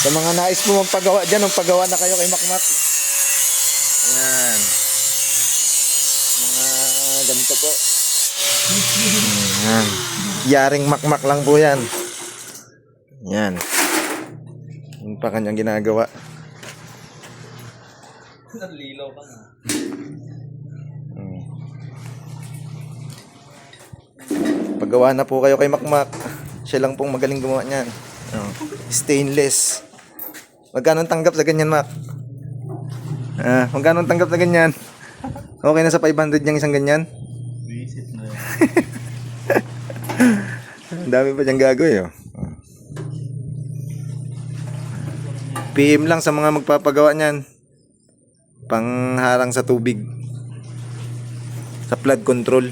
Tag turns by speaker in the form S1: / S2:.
S1: Sa mga nais po magpagawa dyan, magpagawa na kayo kay Makmak. Ayan. Mga ganito po. Ayan. Yaring Makmak lang po yan. Ayan. Yung pa kanyang ginagawa.
S2: Nalililaw ka na.
S1: Paggawa na po kayo kay Makmak. Siya lang pong magaling gumawa niyan. Stainless. Magkano tanggap sa ganyan, Mak? Magkano tanggap sa ganyan? Okay na sa 500 yung isang ganyan?
S2: Visit na yan.
S1: Ang dami pa diyang gagawin, oh. PM lang sa mga magpapagawa niyan. Pangharang sa tubig. Sa flood control.